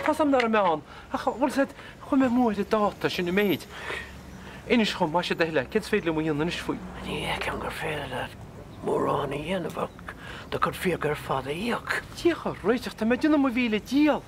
Tásam nar a meán, bhil sé chu mé móid a dáta sin na méid. Inis chum má sé déile, cid féad le mo dhéanana is faoi. Ní ceann gur féile le mórrána dhéanamh, do chud fíor gur fada íoc. Tíocha roiiteach tá mé duna mo bhíle díal.